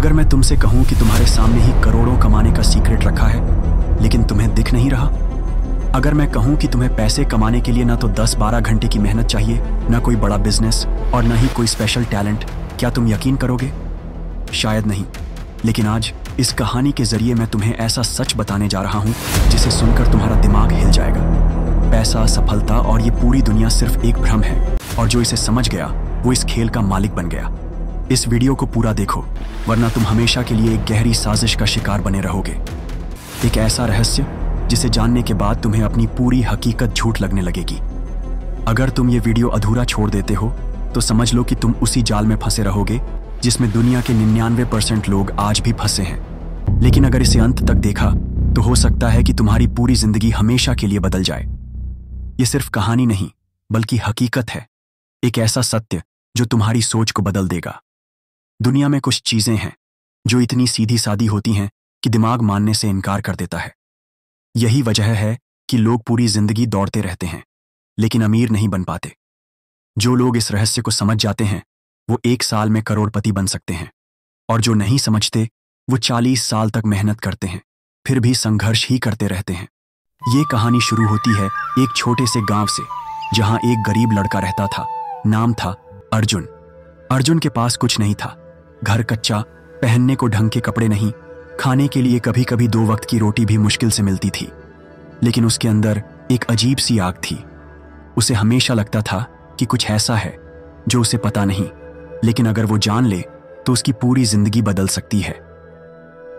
अगर मैं तुमसे कहूं कि तुम्हारे सामने ही करोड़ों कमाने का सीक्रेट रखा है लेकिन तुम्हें दिख नहीं रहा, अगर मैं कहूं कि तुम्हें पैसे कमाने के लिए ना तो 10-12 घंटे की मेहनत चाहिए, ना कोई बड़ा बिजनेस और ना ही कोई स्पेशल टैलेंट, क्या तुम यकीन करोगे? शायद नहीं। लेकिन आज इस कहानी के जरिए मैं तुम्हें ऐसा सच बताने जा रहा हूं जिसे सुनकर तुम्हारा दिमाग हिल जाएगा। पैसा, सफलता और ये पूरी दुनिया सिर्फ एक भ्रम है, और जो इसे समझ गया वो इस खेल का मालिक बन गया। इस वीडियो को पूरा देखो, वरना तुम हमेशा के लिए एक गहरी साजिश का शिकार बने रहोगे। एक ऐसा रहस्य जिसे जानने के बाद तुम्हें अपनी पूरी हकीकत झूठ लगने लगेगी। अगर तुम ये वीडियो अधूरा छोड़ देते हो तो समझ लो कि तुम उसी जाल में फंसे रहोगे जिसमें दुनिया के 99% लोग आज भी फंसे हैं। लेकिन अगर इसे अंत तक देखा तो हो सकता है कि तुम्हारी पूरी जिंदगी हमेशा के लिए बदल जाए। ये सिर्फ कहानी नहीं बल्कि हकीकत है, एक ऐसा सत्य जो तुम्हारी सोच को बदल देगा। दुनिया में कुछ चीजें हैं जो इतनी सीधी सादी होती हैं कि दिमाग मानने से इनकार कर देता है। यही वजह है कि लोग पूरी जिंदगी दौड़ते रहते हैं लेकिन अमीर नहीं बन पाते। जो लोग इस रहस्य को समझ जाते हैं वो 1 साल में करोड़पति बन सकते हैं, और जो नहीं समझते वो 40 साल तक मेहनत करते हैं फिर भी संघर्ष ही करते रहते हैं। ये कहानी शुरू होती है एक छोटे से गांव से, जहां एक गरीब लड़का रहता था। नाम था अर्जुन। अर्जुन के पास कुछ नहीं था, घर कच्चा, पहनने को ढंग के कपड़े नहीं, खाने के लिए कभी कभी 2 वक्त की रोटी भी मुश्किल से मिलती थी। लेकिन उसके अंदर एक अजीब सी आग थी। उसे हमेशा लगता था कि कुछ ऐसा है जो उसे पता नहीं, लेकिन अगर वो जान ले तो उसकी पूरी जिंदगी बदल सकती है।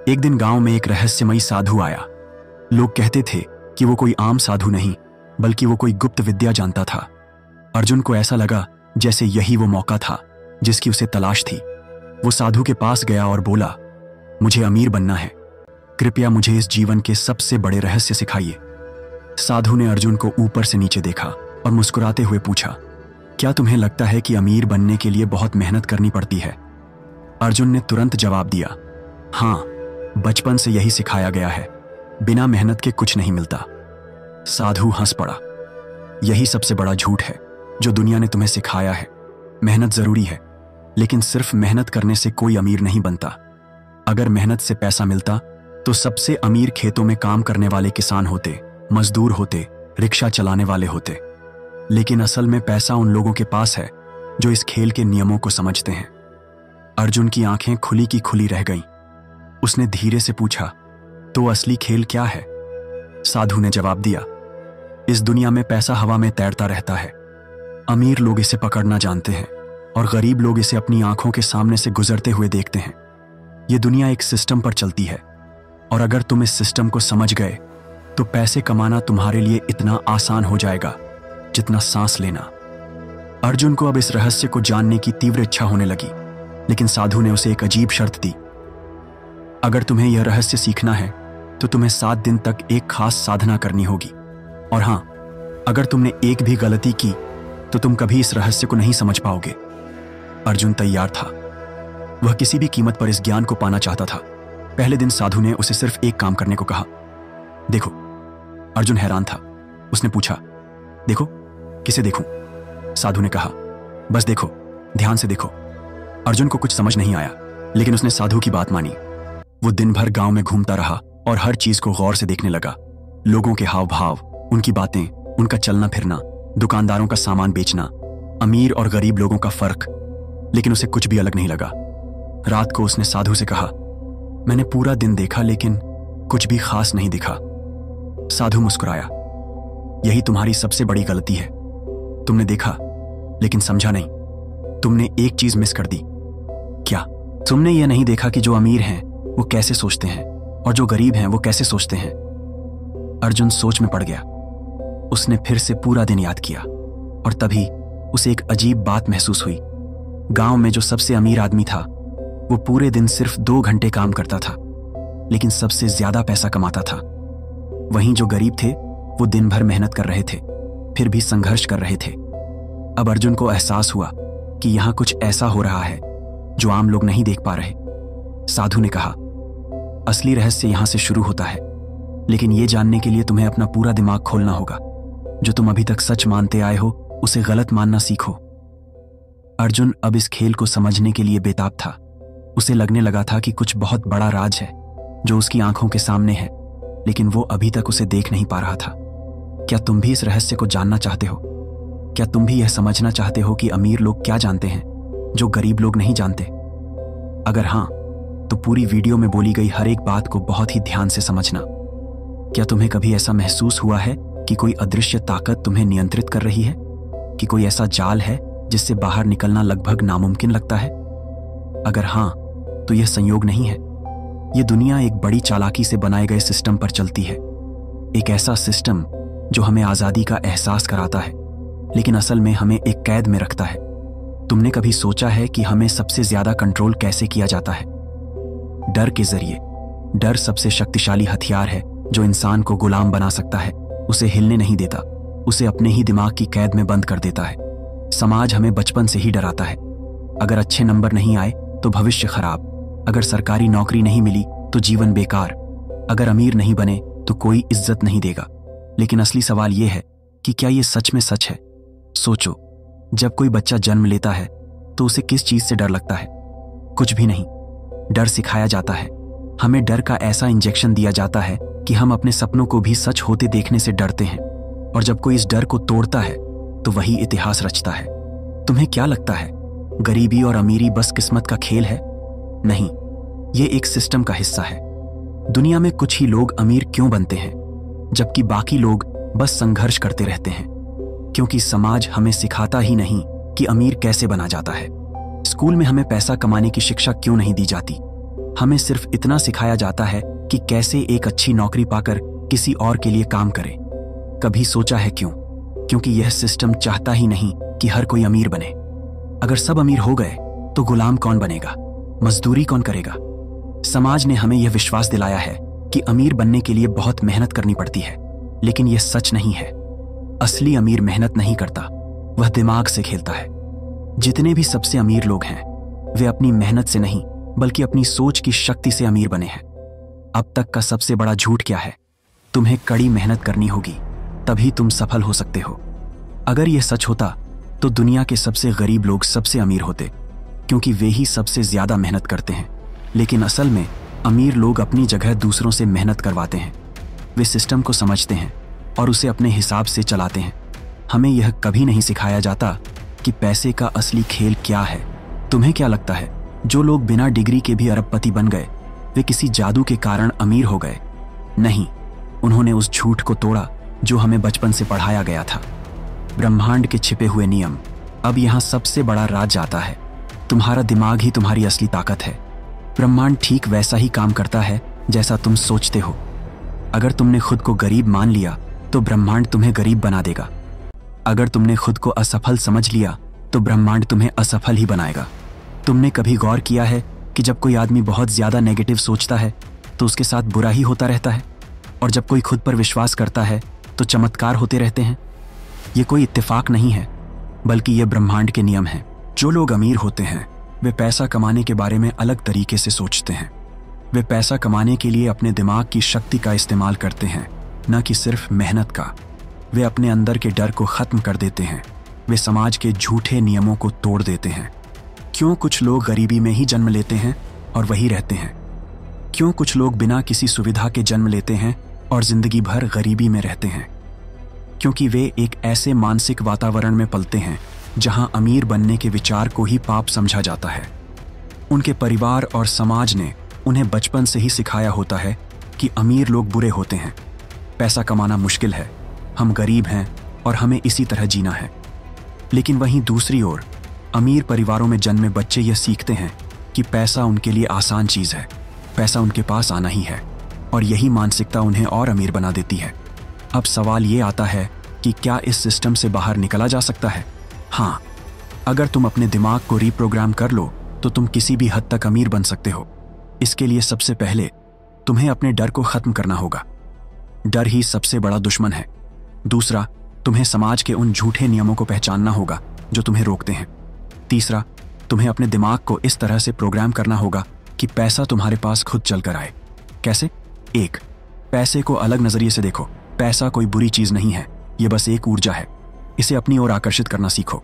एक दिन गांव में एक रहस्यमयी साधु आया। लोग कहते थे कि वो कोई आम साधु नहीं बल्कि वो कोई गुप्त विद्या जानता था। अर्जुन को ऐसा लगा जैसे यही वो मौका था जिसकी उसे तलाश थी। वो साधु के पास गया और बोला, मुझे अमीर बनना है, कृपया मुझे इस जीवन के सबसे बड़े रहस्य सिखाइए। साधु ने अर्जुन को ऊपर से नीचे देखा और मुस्कुराते हुए पूछा, क्या तुम्हें लगता है कि अमीर बनने के लिए बहुत मेहनत करनी पड़ती है? अर्जुन ने तुरंत जवाब दिया, हाँ, बचपन से यही सिखाया गया है, बिना मेहनत के कुछ नहीं मिलता। साधु हंस पड़ा। यही सबसे बड़ा झूठ है जो दुनिया ने तुम्हें सिखाया है। मेहनत जरूरी है, लेकिन सिर्फ मेहनत करने से कोई अमीर नहीं बनता। अगर मेहनत से पैसा मिलता तो सबसे अमीर खेतों में काम करने वाले किसान होते, मजदूर होते, रिक्शा चलाने वाले होते। लेकिन असल में पैसा उन लोगों के पास है जो इस खेल के नियमों को समझते हैं। अर्जुन की आंखें खुली की खुली रह गईं। उसने धीरे से पूछा, तो असली खेल क्या है? साधु ने जवाब दिया, इस दुनिया में पैसा हवा में तैरता रहता है। अमीर लोग इसे पकड़ना जानते हैं और गरीब लोग इसे अपनी आंखों के सामने से गुजरते हुए देखते हैं। ये दुनिया एक सिस्टम पर चलती है, और अगर तुम इस सिस्टम को समझ गए तो पैसे कमाना तुम्हारे लिए इतना आसान हो जाएगा जितना सांस लेना। अर्जुन को अब इस रहस्य को जानने की तीव्र इच्छा होने लगी, लेकिन साधु ने उसे एक अजीब शर्त दी। अगर तुम्हें यह रहस्य सीखना है तो तुम्हें 7 दिन तक एक खास साधना करनी होगी, और हां, अगर तुमने एक भी गलती की तो तुम कभी इस रहस्य को नहीं समझ पाओगे। अर्जुन तैयार था। वह किसी भी कीमत पर इस ज्ञान को पाना चाहता था। पहले दिन साधु ने उसे सिर्फ एक काम करने को कहा। देखो। अर्जुन हैरान था। उसने पूछा, देखो? किसे देखूं? साधु ने कहा, बस देखो, ध्यान से देखो। अर्जुन को कुछ समझ नहीं आया, लेकिन उसने साधु की बात मानी। वो दिन भर गांव में घूमता रहा और हर चीज को गौर से देखने लगा। लोगों के हाव भाव, उनकी बातें, उनका चलना फिरना, दुकानदारों का सामान बेचना, अमीर और गरीब लोगों का फर्क। लेकिन उसे कुछ भी अलग नहीं लगा। रात को उसने साधु से कहा, मैंने पूरा दिन देखा लेकिन कुछ भी खास नहीं दिखा। साधु मुस्कुराया, यही तुम्हारी सबसे बड़ी गलती है। तुमने देखा लेकिन समझा नहीं। तुमने एक चीज मिस कर दी। क्या? तुमने यह नहीं देखा कि जो अमीर हैं वो कैसे सोचते हैं और जो गरीब हैं वो कैसे सोचते हैं। अर्जुन सोच में पड़ गया। उसने फिर से पूरा दिन याद किया, और तभी उसे एक अजीब बात महसूस हुई। गांव में जो सबसे अमीर आदमी था वो पूरे दिन सिर्फ 2 घंटे काम करता था, लेकिन सबसे ज्यादा पैसा कमाता था। वहीं जो गरीब थे वो दिन भर मेहनत कर रहे थे, फिर भी संघर्ष कर रहे थे। अब अर्जुन को एहसास हुआ कि यहां कुछ ऐसा हो रहा है जो आम लोग नहीं देख पा रहे। साधु ने कहा, असली रहस्य यहां से शुरू होता है, लेकिन यह जानने के लिए तुम्हें अपना पूरा दिमाग खोलना होगा। जो तुम अभी तक सच मानते आए हो उसे गलत मानना सीखो। अर्जुन अब इस खेल को समझने के लिए बेताब था। उसे लगने लगा था कि कुछ बहुत बड़ा राज है जो उसकी आंखों के सामने है, लेकिन वो अभी तक उसे देख नहीं पा रहा था। क्या तुम भी इस रहस्य को जानना चाहते हो? क्या तुम भी यह समझना चाहते हो कि अमीर लोग क्या जानते हैं जो गरीब लोग नहीं जानते? अगर हाँ, तो पूरी वीडियो में बोली गई हर एक बात को बहुत ही ध्यान से समझना। क्या तुम्हें कभी ऐसा महसूस हुआ है कि कोई अदृश्य ताकत तुम्हें नियंत्रित कर रही है, कि कोई ऐसा जाल है जिससे बाहर निकलना लगभग नामुमकिन लगता है? अगर हाँ, तो यह संयोग नहीं है। यह दुनिया एक बड़ी चालाकी से बनाए गए सिस्टम पर चलती है। एक ऐसा सिस्टम जो हमें आजादी का एहसास कराता है, लेकिन असल में हमें एक कैद में रखता है। तुमने कभी सोचा है कि हमें सबसे ज्यादा कंट्रोल कैसे किया जाता है? डर के जरिए। डर सबसे शक्तिशाली हथियार है जो इंसान को गुलाम बना सकता है। उसे हिलने नहीं देता, उसे अपने ही दिमाग की कैद में बंद कर देता है। समाज हमें बचपन से ही डराता है। अगर अच्छे नंबर नहीं आए तो भविष्य खराब, अगर सरकारी नौकरी नहीं मिली तो जीवन बेकार, अगर अमीर नहीं बने तो कोई इज्जत नहीं देगा। लेकिन असली सवाल यह है कि क्या यह सच में सच है? सोचो, जब कोई बच्चा जन्म लेता है तो उसे किस चीज से डर लगता है? कुछ भी नहीं। डर सिखाया जाता है। हमें डर का ऐसा इंजेक्शन दिया जाता है कि हम अपने सपनों को भी सच होते देखने से डरते हैं, और जब कोई इस डर को तोड़ता है तो वही इतिहास रचता है। तुम्हें क्या लगता है, गरीबी और अमीरी बस किस्मत का खेल है? नहीं, ये एक सिस्टम का हिस्सा है। दुनिया में कुछ ही लोग अमीर क्यों बनते हैं जबकि बाकी लोग बस संघर्ष करते रहते हैं? क्योंकि समाज हमें सिखाता ही नहीं कि अमीर कैसे बना जाता है। स्कूल में हमें पैसा कमाने की शिक्षा क्यों नहीं दी जाती? हमें सिर्फ इतना सिखाया जाता है कि कैसे एक अच्छी नौकरी पाकर किसी और के लिए काम करें। कभी सोचा है क्यों? क्योंकि यह सिस्टम चाहता ही नहीं कि हर कोई अमीर बने। अगर सब अमीर हो गए तो गुलाम कौन बनेगा? मजदूरी कौन करेगा? समाज ने हमें यह विश्वास दिलाया है कि अमीर बनने के लिए बहुत मेहनत करनी पड़ती है, लेकिन यह सच नहीं है। असली अमीर मेहनत नहीं करता, वह दिमाग से खेलता है। जितने भी सबसे अमीर लोग हैं वे अपनी मेहनत से नहीं बल्कि अपनी सोच की शक्ति से अमीर बने हैं। अब तक का सबसे बड़ा झूठ क्या है? तुम्हें कड़ी मेहनत करनी होगी, तभी तुम सफल हो सकते हो। अगर यह सच होता तो दुनिया के सबसे गरीब लोग सबसे अमीर होते, क्योंकि वे ही सबसे ज्यादा मेहनत करते हैं। लेकिन असल में अमीर लोग अपनी जगह दूसरों से मेहनत करवाते हैं। वे सिस्टम को समझते हैं और उसे अपने हिसाब से चलाते हैं। हमें यह कभी नहीं सिखाया जाता कि पैसे का असली खेल क्या है। तुम्हें क्या लगता है, जो लोग बिना डिग्री के भी अरबपति बन गए वे किसी जादू के कारण अमीर हो गए? नहीं, उन्होंने उस झूठ को तोड़ा जो हमें बचपन से पढ़ाया गया था। ब्रह्मांड के छिपे हुए नियम। अब यहां सबसे बड़ा राज आता है। तुम्हारा दिमाग ही तुम्हारी असली ताकत है। ब्रह्मांड ठीक वैसा ही काम करता है जैसा तुम सोचते हो। अगर तुमने खुद को गरीब मान लिया तो ब्रह्मांड तुम्हें गरीब बना देगा। अगर तुमने खुद को असफल समझ लिया तो ब्रह्मांड तुम्हें असफल ही बनाएगा। तुमने कभी गौर किया है कि जब कोई आदमी बहुत ज्यादा नेगेटिव सोचता है तो उसके साथ बुरा ही होता रहता है, और जब कोई खुद पर विश्वास करता है तो चमत्कार होते रहते हैं? ये कोई इत्तेफाक नहीं है, बल्कि ये ब्रह्मांड के नियम हैं। जो लोग अमीर होते हैं वे पैसा कमाने के बारे में अलग तरीके से सोचते हैं। वे पैसा कमाने के लिए अपने दिमाग की शक्ति का इस्तेमाल करते हैं, न कि सिर्फ मेहनत का। वे अपने अंदर के डर को खत्म कर देते हैं। वे समाज के झूठे नियमों को तोड़ देते हैं। क्यों कुछ लोग गरीबी में ही जन्म लेते हैं और वहीं रहते हैं? क्यों कुछ लोग बिना किसी सुविधा के जन्म लेते हैं और जिंदगी भर गरीबी में रहते हैं? क्योंकि वे एक ऐसे मानसिक वातावरण में पलते हैं जहां अमीर बनने के विचार को ही पाप समझा जाता है। उनके परिवार और समाज ने उन्हें बचपन से ही सिखाया होता है कि अमीर लोग बुरे होते हैं, पैसा कमाना मुश्किल है, हम गरीब हैं और हमें इसी तरह जीना है। लेकिन वहीं दूसरी ओर अमीर परिवारों में जन्मे बच्चे यह सीखते हैं कि पैसा उनके लिए आसान चीज है, पैसा उनके पास आना ही है, और यही मानसिकता उन्हें और अमीर बना देती है। अब सवाल ये आता है कि क्या इस सिस्टम से बाहर निकला जा सकता है? हाँ, अगर तुम अपने दिमाग को रीप्रोग्राम कर लो तो तुम किसी भी हद तक अमीर बन सकते हो। इसके लिए सबसे पहले तुम्हें अपने डर को खत्म करना होगा। डर ही सबसे बड़ा दुश्मन है। दूसरा, तुम्हें समाज के उन झूठे नियमों को पहचानना होगा जो तुम्हें रोकते हैं। तीसरा, तुम्हें अपने दिमाग को इस तरह से प्रोग्राम करना होगा कि पैसा तुम्हारे पास खुद चलकर आए। कैसे? 1. पैसे को अलग नजरिए से देखो। पैसा कोई बुरी चीज नहीं है, यह बस एक ऊर्जा है। इसे अपनी ओर आकर्षित करना सीखो।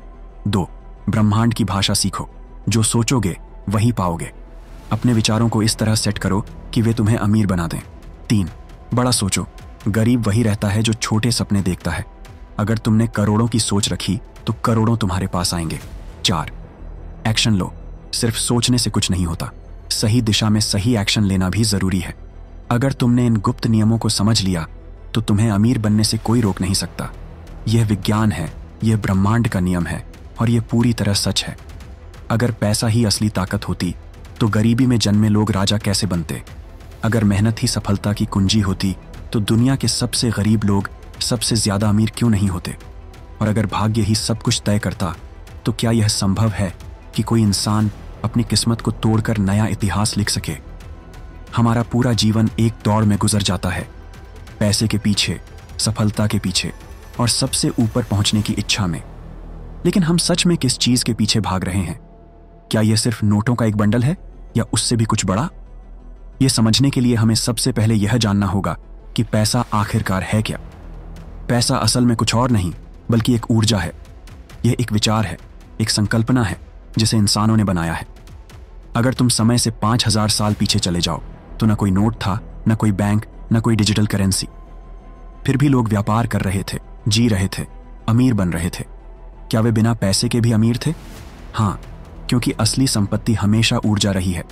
2. ब्रह्मांड की भाषा सीखो। जो सोचोगे वही पाओगे। अपने विचारों को इस तरह सेट करो कि वे तुम्हें अमीर बना दें। 3. बड़ा सोचो। गरीब वही रहता है जो छोटे सपने देखता है। अगर तुमने करोड़ों की सोच रखी तो करोड़ों तुम्हारे पास आएंगे। 4. एक्शन लो। सिर्फ सोचने से कुछ नहीं होता, सही दिशा में सही एक्शन लेना भी जरूरी है। अगर तुमने इन गुप्त नियमों को समझ लिया तो तुम्हें अमीर बनने से कोई रोक नहीं सकता। यह विज्ञान है, यह ब्रह्मांड का नियम है और यह पूरी तरह सच है। अगर पैसा ही असली ताकत होती तो गरीबी में जन्मे लोग राजा कैसे बनते? अगर मेहनत ही सफलता की कुंजी होती तो दुनिया के सबसे गरीब लोग सबसे ज्यादा अमीर क्यों नहीं होते? और अगर भाग्य ही सब कुछ तय करता तो क्या यह संभव है कि कोई इंसान अपनी किस्मत को तोड़कर नया इतिहास लिख सके? हमारा पूरा जीवन एक दौड़ में गुजर जाता है, पैसे के पीछे, सफलता के पीछे और सबसे ऊपर पहुंचने की इच्छा में। लेकिन हम सच में किस चीज के पीछे भाग रहे हैं? क्या यह सिर्फ नोटों का एक बंडल है या उससे भी कुछ बड़ा? यह समझने के लिए हमें सबसे पहले यह जानना होगा कि पैसा आखिरकार है क्या। पैसा असल में कुछ और नहीं बल्कि एक ऊर्जा है। यह एक विचार है, एक संकल्पना है जिसे इंसानों ने बनाया है। अगर तुम समय से 5000 साल पीछे चले जाओ तो न कोई नोट था, न कोई बैंक, न कोई डिजिटल करेंसी। फिर भी लोग व्यापार कर रहे थे, जी रहे थे, अमीर बन रहे थे। क्या वे बिना पैसे के भी अमीर थे? हाँ, क्योंकि असली संपत्ति हमेशा ऊर्जा रही है,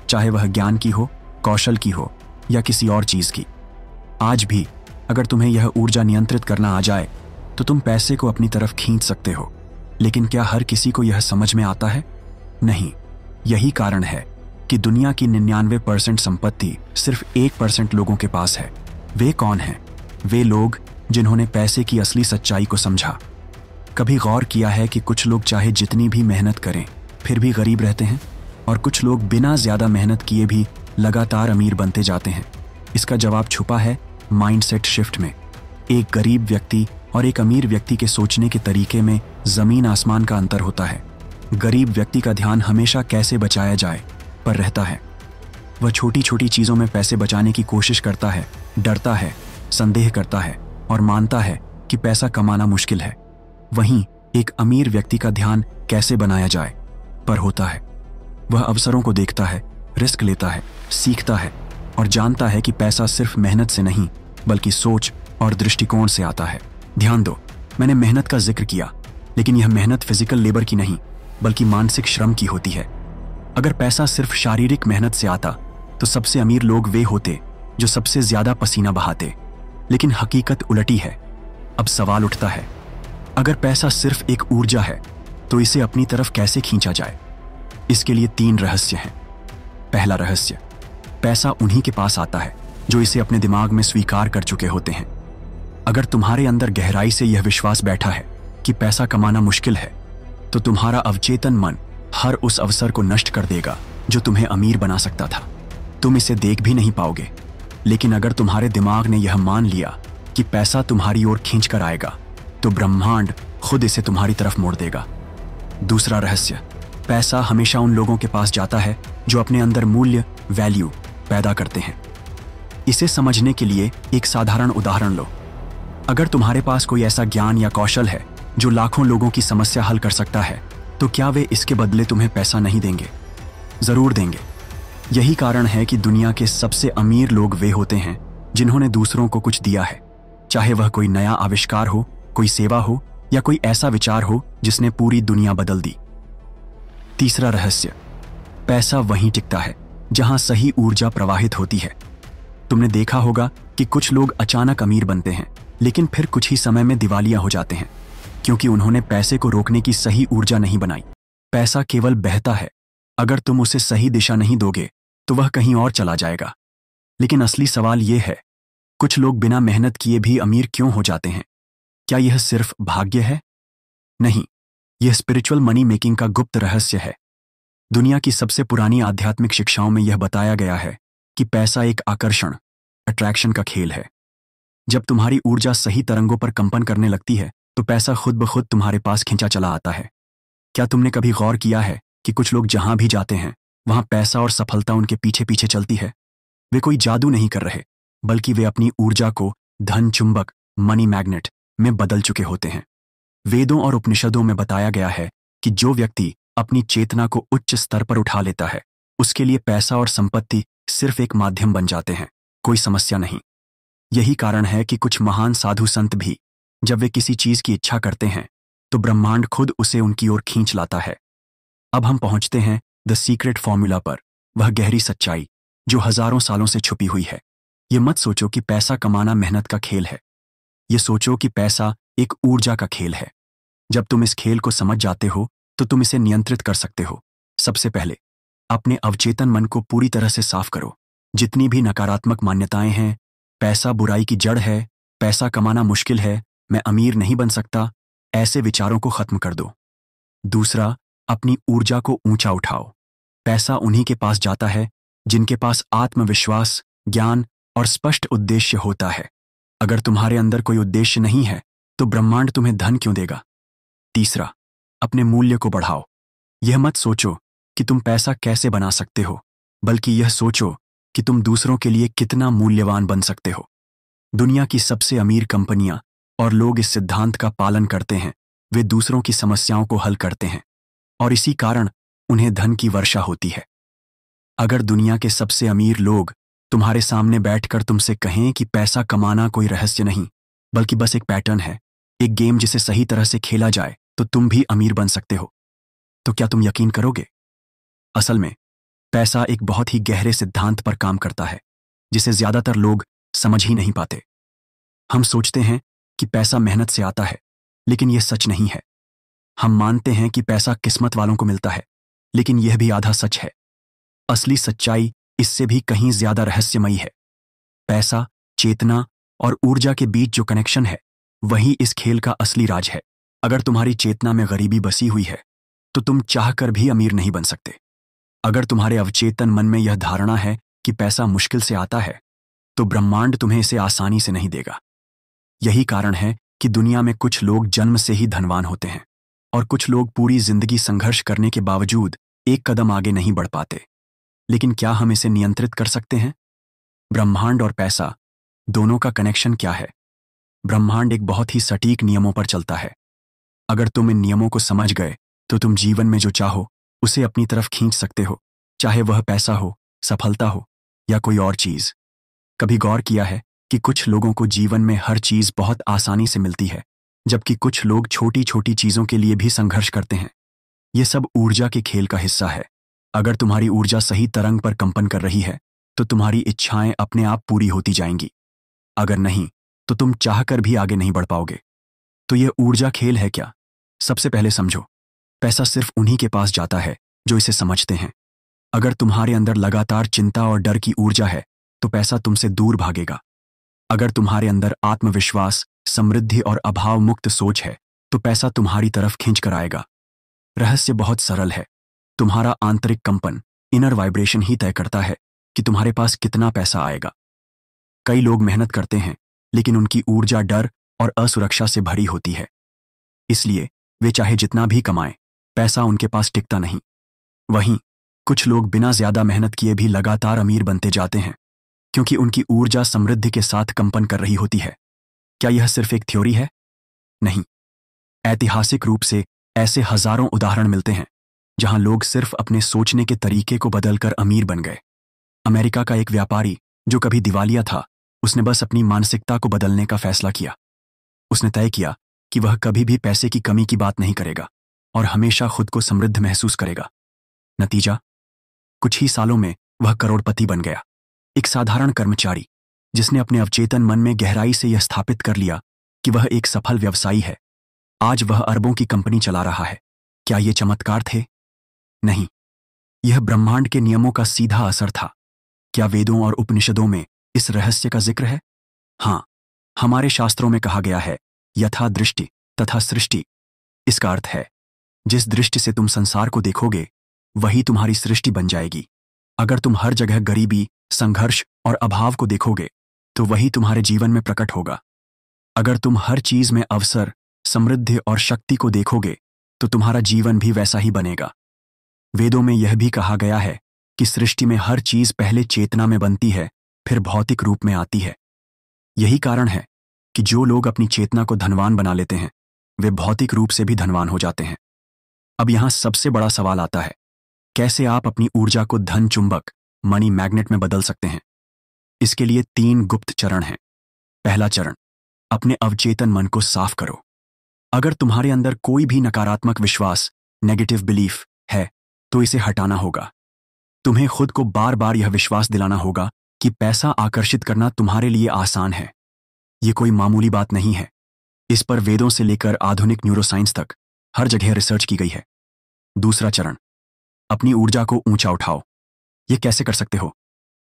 चाहे वह ज्ञान की हो, कौशल की हो या किसी और चीज की। आज भी अगर तुम्हें यह ऊर्जा नियंत्रित करना आ जाए तो तुम पैसे को अपनी तरफ खींच सकते हो। लेकिन क्या हर किसी को यह समझ में आता है? नहीं। यही कारण है कि दुनिया की 99% संपत्ति सिर्फ 1% लोगों के पास है। वे कौन हैं? वे लोग जिन्होंने पैसे की असली सच्चाई को समझा। कभी गौर किया है कि कुछ लोग चाहे जितनी भी मेहनत करें फिर भी गरीब रहते हैं और कुछ लोग बिना ज्यादा मेहनत किए भी लगातार अमीर बनते जाते हैं? इसका जवाब छुपा है माइंडसेट शिफ्ट में। एक गरीब व्यक्ति और एक अमीर व्यक्ति के सोचने के तरीके में जमीन आसमान का अंतर होता है। गरीब व्यक्ति का ध्यान हमेशा कैसे बचाया जाए पर रहता है। वह छोटी छोटी चीजों में पैसे बचाने की कोशिश करता है, डरता है, संदेह करता है और मानता है कि पैसा कमाना मुश्किल है। वहीं एक अमीर व्यक्ति का ध्यान कैसे बनाया जाए पर होता है। वह अवसरों को देखता है, रिस्क लेता है, सीखता है और जानता है कि पैसा सिर्फ मेहनत से नहीं बल्कि सोच और दृष्टिकोण से आता है। ध्यान दो, मैंने मेहनत का जिक्र किया, लेकिन यह मेहनत फिजिकल लेबर की नहीं बल्कि मानसिक श्रम की होती है। अगर पैसा सिर्फ शारीरिक मेहनत से आता तो सबसे अमीर लोग वे होते जो सबसे ज्यादा पसीना बहाते। लेकिन हकीकत उलटी है। अब सवाल उठता है, अगर पैसा सिर्फ एक ऊर्जा है तो इसे अपनी तरफ कैसे खींचा जाए? इसके लिए 3 रहस्य हैं। पहला रहस्य, पैसा उन्हीं के पास आता है जो इसे अपने दिमाग में स्वीकार कर चुके होते हैं। अगर तुम्हारे अंदर गहराई से यह विश्वास बैठा है कि पैसा कमाना मुश्किल है तो तुम्हारा अवचेतन मन हर उस अवसर को नष्ट कर देगा जो तुम्हें अमीर बना सकता था। तुम इसे देख भी नहीं पाओगे, लेकिन अगर तुम्हारे दिमाग ने यह मान लिया कि पैसा तुम्हारी ओर खींच कर आएगा तो ब्रह्मांड खुद इसे तुम्हारी तरफ मोड़ देगा। दूसरा रहस्य, पैसा हमेशा उन लोगों के पास जाता है जो अपने अंदर मूल्य, वैल्यू पैदा करते हैं। इसे समझने के लिए एक साधारण उदाहरण लो। अगर तुम्हारे पास कोई ऐसा ज्ञान या कौशल है जो लाखों लोगों की समस्या हल कर सकता है तो क्या वे इसके बदले तुम्हें पैसा नहीं देंगे? जरूर देंगे। यही कारण है कि दुनिया के सबसे अमीर लोग वे होते हैं जिन्होंने दूसरों को कुछ दिया है, चाहे वह कोई नया आविष्कार हो, कोई सेवा हो या कोई ऐसा विचार हो जिसने पूरी दुनिया बदल दी। तीसरा रहस्य, पैसा वहीं टिकता है जहां सही ऊर्जा प्रवाहित होती है। तुमने देखा होगा कि कुछ लोग अचानक अमीर बनते हैं लेकिन फिर कुछ ही समय में दिवालिया हो जाते हैं क्योंकि उन्होंने पैसे को रोकने की सही ऊर्जा नहीं बनाई। पैसा केवल बहता है, अगर तुम उसे सही दिशा नहीं दोगे तो वह कहीं और चला जाएगा। लेकिन असली सवाल यह है, कुछ लोग बिना मेहनत किए भी अमीर क्यों हो जाते हैं? क्या यह सिर्फ भाग्य है? नहीं, यह स्पिरिचुअल मनी मेकिंग का गुप्त रहस्य है। दुनिया की सबसे पुरानी आध्यात्मिक शिक्षाओं में यह बताया गया है कि पैसा एक आकर्षण, अट्रैक्शन का खेल है। जब तुम्हारी ऊर्जा सही तरंगों पर कंपन करने लगती है तो पैसा खुद ब खुद तुम्हारे पास खींचा चला आता है। क्या तुमने कभी गौर किया है कि कुछ लोग जहां भी जाते हैं वहां पैसा और सफलता उनके पीछे पीछे चलती है? वे कोई जादू नहीं कर रहे, बल्कि वे अपनी ऊर्जा को धन चुंबक, मनी मैग्नेट में बदल चुके होते हैं। वेदों और उपनिषदों में बताया गया है कि जो व्यक्ति अपनी चेतना को उच्च स्तर पर उठा लेता है उसके लिए पैसा और संपत्ति सिर्फ एक माध्यम बन जाते हैं, कोई समस्या नहीं। यही कारण है कि कुछ महान साधु संत भी जब वे किसी चीज की इच्छा करते हैं तो ब्रह्मांड खुद उसे उनकी ओर खींच लाता है। अब हम पहुंचते हैं द सीक्रेट फॉर्मूला पर, वह गहरी सच्चाई जो हजारों सालों से छुपी हुई है। ये मत सोचो कि पैसा कमाना मेहनत का खेल है, ये सोचो कि पैसा एक ऊर्जा का खेल है। जब तुम इस खेल को समझ जाते हो तो तुम इसे नियंत्रित कर सकते हो। सबसे पहले अपने अवचेतन मन को पूरी तरह से साफ करो। जितनी भी नकारात्मक मान्यताएं हैं, पैसा बुराई की जड़ है, पैसा कमाना मुश्किल है, मैं अमीर नहीं बन सकता, ऐसे विचारों को खत्म कर दो। दूसरा, अपनी ऊर्जा को ऊंचा उठाओ। पैसा उन्हीं के पास जाता है जिनके पास आत्मविश्वास, ज्ञान और स्पष्ट उद्देश्य होता है। अगर तुम्हारे अंदर कोई उद्देश्य नहीं है तो ब्रह्मांड तुम्हें धन क्यों देगा? तीसरा, अपने मूल्य को बढ़ाओ। यह मत सोचो कि तुम पैसा कैसे बना सकते हो, बल्कि यह सोचो कि तुम दूसरों के लिए कितना मूल्यवान बन सकते हो। दुनिया की सबसे अमीर कंपनियां और लोग इस सिद्धांत का पालन करते हैं। वे दूसरों की समस्याओं को हल करते हैं और इसी कारण उन्हें धन की वर्षा होती है। अगर दुनिया के सबसे अमीर लोग तुम्हारे सामने बैठकर तुमसे कहें कि पैसा कमाना कोई रहस्य नहीं, बल्कि बस एक पैटर्न है, एक गेम जिसे सही तरह से खेला जाए तो तुम भी अमीर बन सकते हो, तो क्या तुम यकीन करोगे? असल में पैसा एक बहुत ही गहरे सिद्धांत पर काम करता है जिसे ज्यादातर लोग समझ ही नहीं पाते। हम सोचते हैं कि पैसा मेहनत से आता है, लेकिन यह सच नहीं है। हम मानते हैं कि पैसा किस्मत वालों को मिलता है, लेकिन यह भी आधा सच है। असली सच्चाई इससे भी कहीं ज्यादा रहस्यमयी है। पैसा, चेतना और ऊर्जा के बीच जो कनेक्शन है, वही इस खेल का असली राज है। अगर तुम्हारी चेतना में गरीबी बसी हुई है तो तुम चाहकर भी अमीर नहीं बन सकते। अगर तुम्हारे अवचेतन मन में यह धारणा है कि पैसा मुश्किल से आता है तो ब्रह्मांड तुम्हें इसे आसानी से नहीं देगा। यही कारण है कि दुनिया में कुछ लोग जन्म से ही धनवान होते हैं और कुछ लोग पूरी जिंदगी संघर्ष करने के बावजूद एक कदम आगे नहीं बढ़ पाते। लेकिन क्या हम इसे नियंत्रित कर सकते हैं? ब्रह्मांड और पैसा दोनों का कनेक्शन क्या है? ब्रह्मांड एक बहुत ही सटीक नियमों पर चलता है। अगर तुम इन नियमों को समझ गए तो तुम जीवन में जो चाहो उसे अपनी तरफ खींच सकते हो, चाहे वह पैसा हो, सफलता हो या कोई और चीज। कभी गौर किया है कि कुछ लोगों को जीवन में हर चीज बहुत आसानी से मिलती है, जबकि कुछ लोग छोटी छोटी चीजों के लिए भी संघर्ष करते हैं। ये सब ऊर्जा के खेल का हिस्सा है। अगर तुम्हारी ऊर्जा सही तरंग पर कंपन कर रही है तो तुम्हारी इच्छाएं अपने आप पूरी होती जाएंगी। अगर नहीं तो तुम चाहकर भी आगे नहीं बढ़ पाओगे। तो यह ऊर्जा खेल है क्या? सबसे पहले समझो, पैसा सिर्फ उन्हीं के पास जाता है जो इसे समझते हैं। अगर तुम्हारे अंदर लगातार चिंता और डर की ऊर्जा है तो पैसा तुमसे दूर भागेगा। अगर तुम्हारे अंदर आत्मविश्वास, समृद्धि और अभाव मुक्त सोच है तो पैसा तुम्हारी तरफ खींच कर आएगा। रहस्य बहुत सरल है। तुम्हारा आंतरिक कंपन, इनर वाइब्रेशन ही तय करता है कि तुम्हारे पास कितना पैसा आएगा। कई लोग मेहनत करते हैं लेकिन उनकी ऊर्जा डर और असुरक्षा से भरी होती है, इसलिए वे चाहे जितना भी कमाएं, पैसा उनके पास टिकता नहीं। वहीं कुछ लोग बिना ज्यादा मेहनत किए भी लगातार अमीर बनते जाते हैं क्योंकि उनकी ऊर्जा समृद्धि के साथ कंपन कर रही होती है। क्या यह सिर्फ एक थ्योरी है? नहीं, ऐतिहासिक रूप से ऐसे हजारों उदाहरण मिलते हैं जहां लोग सिर्फ अपने सोचने के तरीके को बदलकर अमीर बन गए। अमेरिका का एक व्यापारी जो कभी दिवालिया था, उसने बस अपनी मानसिकता को बदलने का फैसला किया। उसने तय किया कि वह कभी भी पैसे की कमी की बात नहीं करेगा और हमेशा खुद को समृद्ध महसूस करेगा। नतीजा, कुछ ही सालों में वह करोड़पति बन गया। एक साधारण कर्मचारी जिसने अपने अवचेतन मन में गहराई से यह स्थापित कर लिया कि वह एक सफल व्यवसायी है, आज वह अरबों की कंपनी चला रहा है। क्या ये चमत्कार थे? नहीं, यह ब्रह्मांड के नियमों का सीधा असर था। क्या वेदों और उपनिषदों में इस रहस्य का जिक्र है? हाँ, हमारे शास्त्रों में कहा गया है, यथा दृष्टि तथा सृष्टि। इसका अर्थ है, जिस दृष्टि से तुम संसार को देखोगे वही तुम्हारी सृष्टि बन जाएगी। अगर तुम हर जगह गरीबी, संघर्ष और अभाव को देखोगे तो वही तुम्हारे जीवन में प्रकट होगा। अगर तुम हर चीज में अवसर, समृद्धि और शक्ति को देखोगे तो तुम्हारा जीवन भी वैसा ही बनेगा। वेदों में यह भी कहा गया है कि सृष्टि में हर चीज पहले चेतना में बनती है, फिर भौतिक रूप में आती है। यही कारण है कि जो लोग अपनी चेतना को धनवान बना लेते हैं वे भौतिक रूप से भी धनवान हो जाते हैं। अब यहां सबसे बड़ा सवाल आता है, कैसे आप अपनी ऊर्जा को धन चुंबक मनी मैग्नेट में बदल सकते हैं। इसके लिए 3 गुप्त चरण हैं। पहला चरण, अपने अवचेतन मन को साफ करो। अगर तुम्हारे अंदर कोई भी नकारात्मक विश्वास, नेगेटिव बिलीफ है तो इसे हटाना होगा। तुम्हें खुद को बार बार यह विश्वास दिलाना होगा कि पैसा आकर्षित करना तुम्हारे लिए आसान है। ये कोई मामूली बात नहीं है। इस पर वेदों से लेकर आधुनिक न्यूरोसाइंस तक हर जगह रिसर्च की गई है। दूसरा चरण, अपनी ऊर्जा को ऊंचा उठाओ। ये कैसे कर सकते हो?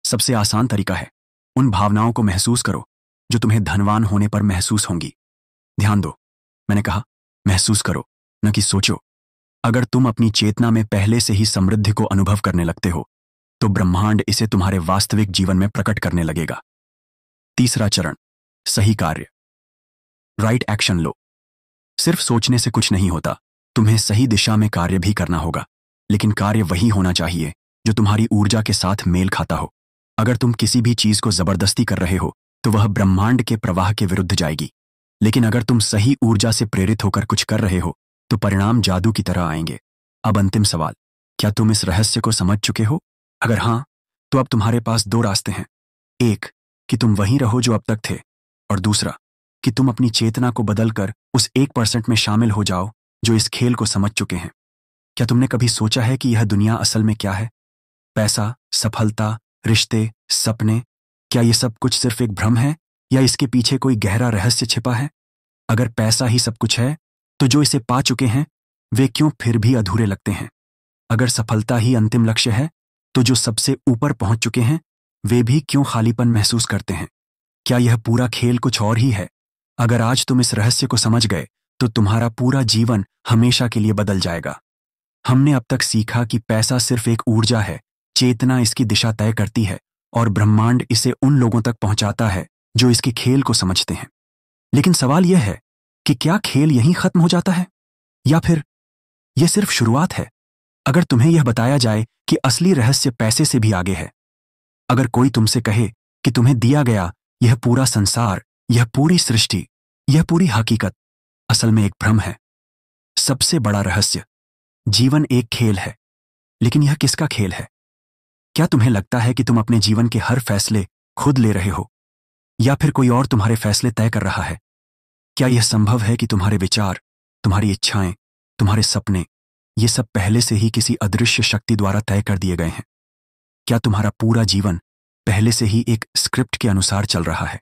सबसे आसान तरीका है, उन भावनाओं को महसूस करो जो तुम्हें धनवान होने पर महसूस होंगी। ध्यान दो, मैंने कहा महसूस करो, न कि सोचो। अगर तुम अपनी चेतना में पहले से ही समृद्धि को अनुभव करने लगते हो तो ब्रह्मांड इसे तुम्हारे वास्तविक जीवन में प्रकट करने लगेगा। तीसरा चरण, सही कार्य, राइट एक्शन लो। सिर्फ सोचने से कुछ नहीं होता, तुम्हें सही दिशा में कार्य भी करना होगा, लेकिन कार्य वही होना चाहिए जो तुम्हारी ऊर्जा के साथ मेल खाता हो। अगर तुम किसी भी चीज को जबरदस्ती कर रहे हो तो वह ब्रह्मांड के प्रवाह के विरुद्ध जाएगी। लेकिन अगर तुम सही ऊर्जा से प्रेरित होकर कुछ कर रहे हो तो परिणाम जादू की तरह आएंगे। अब अंतिम सवाल, क्या तुम इस रहस्य को समझ चुके हो? अगर हाँ, तो अब तुम्हारे पास 2 रास्ते हैं। एक, कि तुम वहीं रहो जो अब तक थे, और दूसरा, कि तुम अपनी चेतना को बदलकर उस 1% में शामिल हो जाओ जो इस खेल को समझ चुके हैं। क्या तुमने कभी सोचा है कि यह दुनिया असल में क्या है? पैसा, सफलता, रिश्ते, सपने, क्या ये सब कुछ सिर्फ एक भ्रम है या इसके पीछे कोई गहरा रहस्य छिपा है? अगर पैसा ही सब कुछ है तो जो इसे पा चुके हैं वे क्यों फिर भी अधूरे लगते हैं? अगर सफलता ही अंतिम लक्ष्य है तो जो सबसे ऊपर पहुंच चुके हैं वे भी क्यों खालीपन महसूस करते हैं? क्या यह पूरा खेल कुछ और ही है? अगर आज तुम इस रहस्य को समझ गए तो तुम्हारा पूरा जीवन हमेशा के लिए बदल जाएगा। हमने अब तक सीखा कि पैसा सिर्फ एक ऊर्जा है, चेतना इसकी दिशा तय करती है और ब्रह्मांड इसे उन लोगों तक पहुंचाता है जो इसके खेल को समझते हैं। लेकिन सवाल यह है कि क्या खेल यहीं खत्म हो जाता है या फिर यह सिर्फ शुरुआत है? अगर तुम्हें यह बताया जाए कि असली रहस्य पैसे से भी आगे है, अगर कोई तुमसे कहे कि तुम्हें दिया गया यह पूरा संसार, यह पूरी सृष्टि, यह पूरी हकीकत असल में एक भ्रम है, सबसे बड़ा रहस्य, जीवन एक खेल है, लेकिन यह किसका खेल है? क्या तुम्हें लगता है कि तुम अपने जीवन के हर फैसले खुद ले रहे हो या फिर कोई और तुम्हारे फैसले तय कर रहा है? क्या यह संभव है कि तुम्हारे विचार, तुम्हारी इच्छाएं, तुम्हारे सपने, ये सब पहले से ही किसी अदृश्य शक्ति द्वारा तय कर दिए गए हैं? क्या तुम्हारा पूरा जीवन पहले से ही एक स्क्रिप्ट के अनुसार चल रहा है?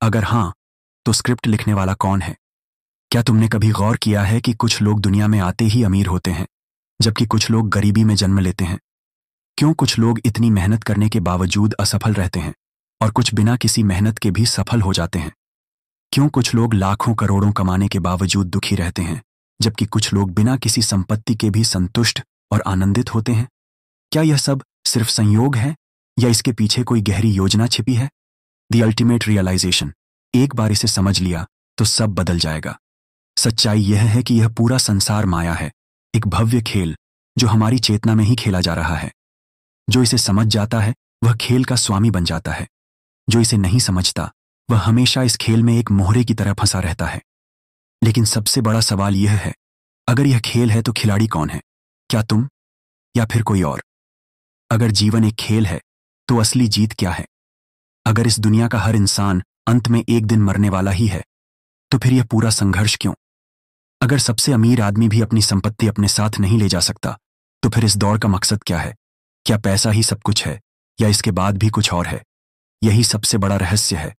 अगर हां, तो स्क्रिप्ट लिखने वाला कौन है? क्या तुमने कभी गौर किया है कि कुछ लोग दुनिया में आते ही अमीर होते हैं जबकि कुछ लोग गरीबी में जन्म लेते हैं? क्यों कुछ लोग इतनी मेहनत करने के बावजूद असफल रहते हैं और कुछ बिना किसी मेहनत के भी सफल हो जाते हैं? क्यों कुछ लोग लाखों करोड़ों कमाने के बावजूद दुखी रहते हैं जबकि कुछ लोग बिना किसी संपत्ति के भी संतुष्ट और आनंदित होते हैं? क्या यह सब सिर्फ संयोग है या इसके पीछे कोई गहरी योजना छिपी है? द अल्टीमेट रियलाइजेशन, एक बार इसे समझ लिया तो सब बदल जाएगा। सच्चाई यह है कि यह पूरा संसार माया है, एक भव्य खेल जो हमारी चेतना में ही खेला जा रहा है। जो इसे समझ जाता है वह खेल का स्वामी बन जाता है, जो इसे नहीं समझता वह हमेशा इस खेल में एक मोहरे की तरह फंसा रहता है। लेकिन सबसे बड़ा सवाल यह है, अगर यह खेल है तो खिलाड़ी कौन है? क्या तुम या फिर कोई और? अगर जीवन एक खेल है तो असली जीत क्या है? अगर इस दुनिया का हर इंसान अंत में एक दिन मरने वाला ही है तो फिर यह पूरा संघर्ष क्यों? अगर सबसे अमीर आदमी भी अपनी संपत्ति अपने साथ नहीं ले जा सकता तो फिर इस दौड़ का मकसद क्या है? क्या पैसा ही सब कुछ है या इसके बाद भी कुछ और है? यही सबसे बड़ा रहस्य है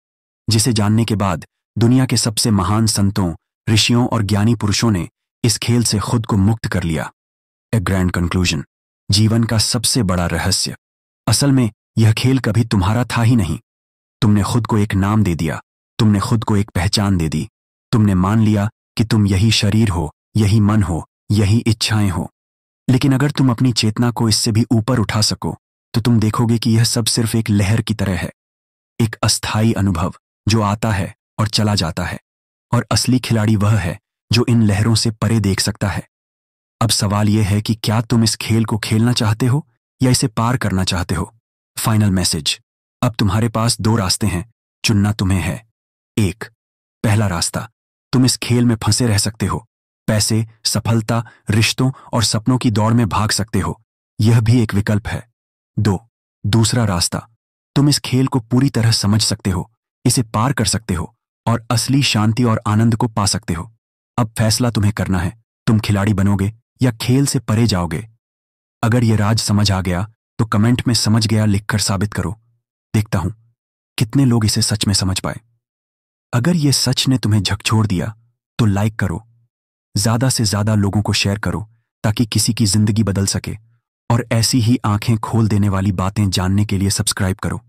जिसे जानने के बाद दुनिया के सबसे महान संतों, ऋषियों और ज्ञानी पुरुषों ने इस खेल से खुद को मुक्त कर लिया। ए ग्रैंड कंक्लूजन, जीवन का सबसे बड़ा रहस्य, असल में यह खेल कभी तुम्हारा था ही नहीं। तुमने खुद को एक नाम दे दिया, तुमने खुद को एक पहचान दे दी, तुमने मान लिया कि तुम यही शरीर हो, यही मन हो, यही इच्छाएं हो। लेकिन अगर तुम अपनी चेतना को इससे भी ऊपर उठा सको तो तुम देखोगे कि यह सब सिर्फ एक लहर की तरह है, एक अस्थायी अनुभव जो आता है और चला जाता है, और असली खिलाड़ी वह है जो इन लहरों से परे देख सकता है। अब सवाल यह है कि क्या तुम इस खेल को खेलना चाहते हो या इसे पार करना चाहते हो? फाइनल मैसेज, अब तुम्हारे पास 2 रास्ते हैं, चुनना तुम्हें है। 1, पहला रास्ता, तुम इस खेल में फंसे रह सकते हो, पैसे, सफलता, रिश्तों और सपनों की दौड़ में भाग सकते हो, यह भी एक विकल्प है। 2. दूसरा रास्ता। तुम इस खेल को पूरी तरह समझ सकते हो, इसे पार कर सकते हो और असली शांति और आनंद को पा सकते हो। अब फैसला तुम्हें करना है, तुम खिलाड़ी बनोगे या खेल से परे जाओगे। अगर यह राज समझ आ गया तो कमेंट में समझ गया लिखकर साबित करो। देखता हूं कितने लोग इसे सच में समझ पाए। अगर यह सच ने तुम्हें झकझोर दिया तो लाइक करो, ज्यादा से ज्यादा लोगों को शेयर करो ताकि किसी की जिंदगी बदल सके। और ऐसी ही आंखें खोल देने वाली बातें जानने के लिए सब्सक्राइब करो।